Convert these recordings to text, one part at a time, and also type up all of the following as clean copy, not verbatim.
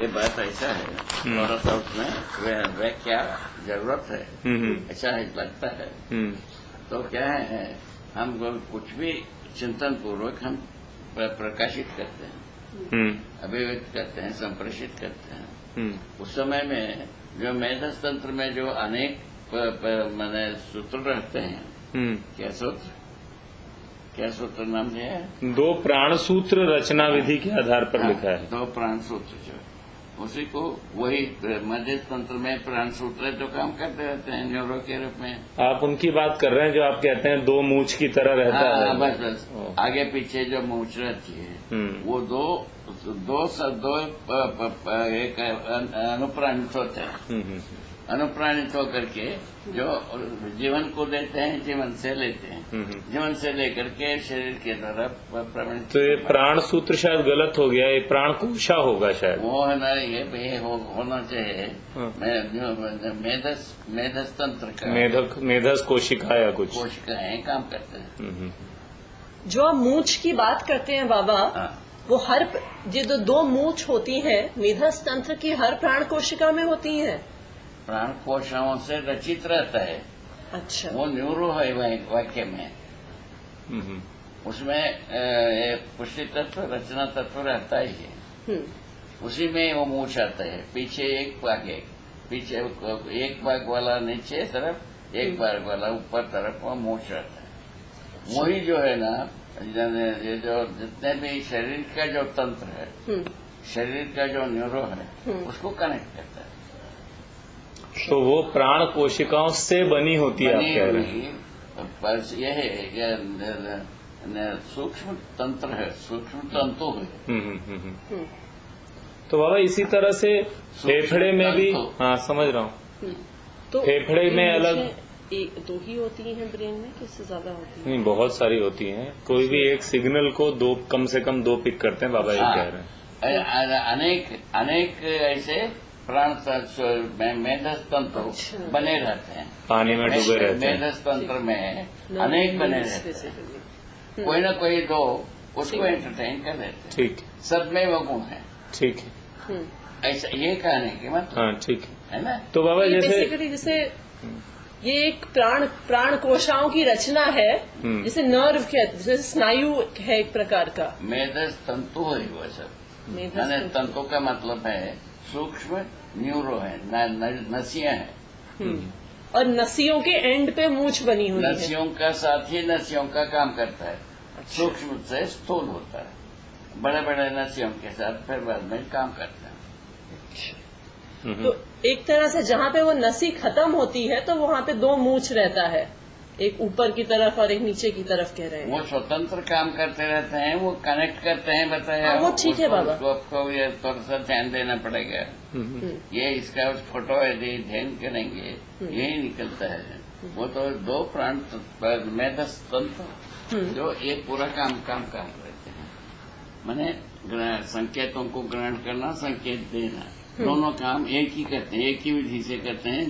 ये बात ऐसा है, थोड़ा सा उसमें व्याख्या जरूरत है, ऐसा लगता है। तो क्या है, हम कुछ भी चिंतन पूर्वक हम प्रकाशित करते हैं, अभिव्यक्त करते हैं, संप्रेषित करते हैं। उस समय में जो मेधस तंत्र में जो अनेक माने सूत्र रहते हैं, क्या सूत्र नाम दिया है? 2 प्राण सूत्र रचना विधि के आधार पर लिखा है। 2 प्राण सूत्र जो उसी को वही मध्य तंत्र में प्राण सूत्र जो काम करते रहते हैं न्यूरो के रूप में। आप उनकी बात कर रहे हैं जो आप कहते हैं 2 मूंछ की तरह रहता है। बस आगे पीछे जो मूंछ रहती है वो दो एक अनुप्राणित होते हैं। अनुप्राणित होकर के जो जीवन को देते हैं, जीवन से लेते हैं, जीवन से लेकर के शरीर के तरफ प्रमाणित। तो ये प्राण सूत्र शायद गलत हो गया, ये प्राण कोशा होगा शायद। वो है ना, ये होना चाहिए मेधस तंत्र का। मेधस कोशिका या कुछ कोशिकाएं काम करते हैं। जो आप मूंछ की बात करते हैं बाबा, वो हर जो 2 मूंछ होती हैं मेधस तंत्र की हर प्राण कोशिका में होती हैं। प्राण कोशिकाओं से रचित रहता है। अच्छा, वो न्यूरो है वाक्य में। उसमें पुष्टि तत्व, रचना तत्व रहता ही है। उसी में वो मूछ आता है। पीछे एक भाग वाला नीचे तरफ, एक भाग वाला ऊपर तरफ वो मूछ रहता है। वही जो है ना, ये जो जितने भी शरीर का जो तंत्र है, शरीर का जो न्यूरो है, उसको कनेक्ट करता है। तो वो प्राण कोशिकाओं से बनी होती है, आप कह रहे हैं। बस यह है, सूक्ष्म तंत्र है, सूक्ष्म तंतु है। तो बाबा इसी तरह से फेफड़े में भी, हाँ समझ रहा हूँ, तो फेफड़े में अलग 2 ही होती हैं ब्रेन में, किससे ज्यादा होती है? नहीं, बहुत सारी होती हैं। कोई भी एक सिग्नल को कम से कम 2 पिक करते हैं, बाबा ये कह रहे हैं। अनेक ऐसे प्राण मेधस तंत्र बने रहते हैं, पानी में डूबे रहते हैं। मेधस तंत्र में अनेक बने रहते हैं। कोई ना कोई 2 उसको एंटरटेन कर देते हैं। ठीक, सब में वो गुण है। ठीक है, ऐसा ये कहने की मतलब। हाँ ठीक है ना। तो बाबा जैसे ये एक प्राण कोशिकाओं की रचना है, जैसे नर्व है, जैसे स्नायु है एक प्रकार का। मेधस तंतु है वो सब। तंतु का मतलब है सूक्ष्म न्यूरो है, नसियां हैं। और नसियों के एंड पे मूंछ बनी हुई है। नसियों का साथ ही नसियों का काम करता है। सूक्ष्म से स्थूल होता है, बड़े बड़े नसियों के साथ फिर बाद में काम करता है। तो एक तरह से जहाँ पे वो नसी खत्म होती है तो वहाँ पे 2 मूंछ रहता है, एक ऊपर की तरफ और एक नीचे की तरफ कह रहे हैं। वो स्वतंत्र काम करते रहते हैं, वो कनेक्ट करते हैं, बताया। वो ठीक है बाबा, आपको ये थोड़ा सा ध्यान देना पड़ेगा। ये इसका फोटो यदि ध्यान करेंगे यही निकलता है। वो तो 2 प्राण मेधस तंत्र जो एक पूरा काम कर रहते हैं। माने संकेतों को ग्रहण करना, संकेत देना, दोनों काम एक ही करते हैं, एक ही विधि से करते हैं।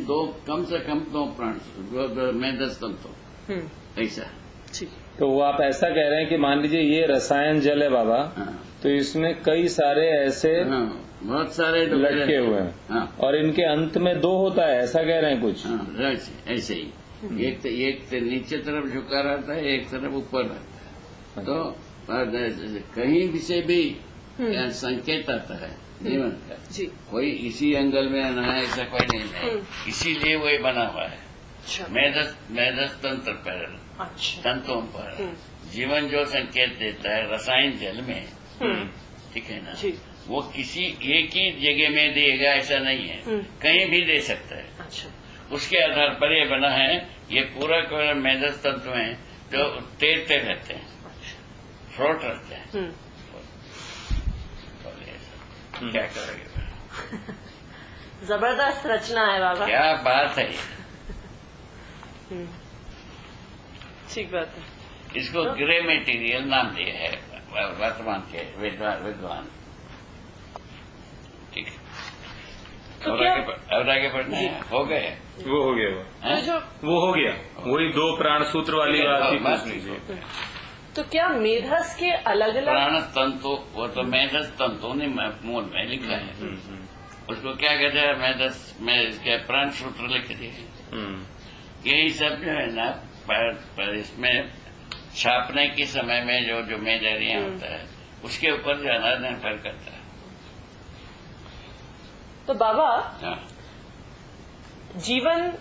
कम से कम 2 प्राण मेधस तंत्र ऐसा। तो वो आप ऐसा कह रहे हैं कि मान लीजिए ये रसायन जल है बाबा, तो इसमें कई सारे ऐसे बहुत सारे लटके हुए हैं, और इनके अंत में 2 होता है, ऐसा कह रहे हैं कुछ? ऐसे ही एक नीचे तरफ झुका रहता है, एक तरफ ऊपर रहता है। तो कहीं भी से भी संकेत आता है जीवन का। कोई इसी एंगल में आना है ऐसा कोई नहीं है, इसीलिए वही बना हुआ है। मेधस तंत्र पर, तंतुओं पर जीवन जो संकेत देता है रसायन जल में, ठीक है ना, वो किसी एक ही जगह में देगा ऐसा नहीं है, कहीं भी दे सकता है। उसके आधार पर ये बना है। ये पूरा मेधस तंतु है जो तैरते रहते हैं, फ्लोट रहते हैं। क्या करोगे? जबरदस्त रचना है बाबा, क्या बात है। ठीक बात है। इसको ग्रे मटेरियल नाम दिया है वर्तमान के विद्वान। ठीक है, और आगे बढ़ना है। हो गए, वो हो गया, वो हो गया, वही 2 प्राण सूत्र वाली बात ही। तो क्या मेधस के अलग अलग प्राण तंतु, वो तो मेधस तंतु ने मूल में लिखा है, उसको क्या कहते हैं मेधस में, इसके प्राण सूत्र लिख दिए। यही सब जो है ना पर इसमें छापने के समय में जो मेजरिया होता है उसके ऊपर ज्यादा निर्भर करता है। तो बाबा हाँ। जीवन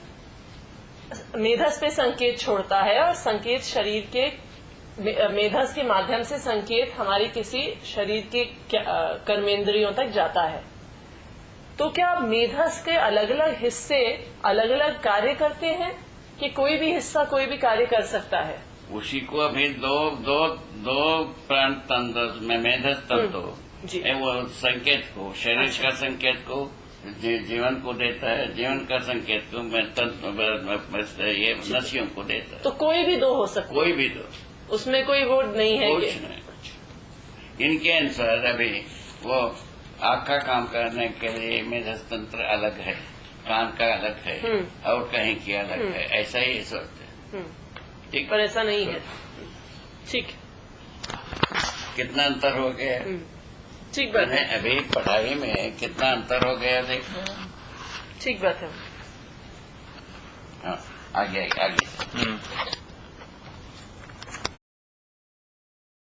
मेधस पे संकेत छोड़ता है और संकेत शरीर के मेधस के माध्यम से संकेत हमारी किसी शरीर के कर्मेंद्रियों तक जाता है। तो क्या मेधस के अलग अलग हिस्से अलग अलग कार्य करते हैं कि कोई भी हिस्सा कोई भी कार्य कर सकता है? उसी को अभी दो प्राण तंत्र में मेधस तंतु वो संकेत को, शरीर का संकेत को जीवन को देता है, जीवन का संकेत को ये नसियों को देता है। तो कोई भी दो हो सकता है, कोई भी दो, उसमें कोई वो नहीं है कुछ नहीं। इनके अनुसार अभी वो आँख का काम करने के लिए मेधस तंत्र अलग है, कान का अलग है और कहीं की अलग है, ऐसा ही सोचते हैं। ठीक, पर ऐसा नहीं है। ठीक, कितना अंतर हो गया? ठीक बात है। अभी पढ़ाई में कितना अंतर हो गया देखो। ठीक बात है। हाँ, आगे।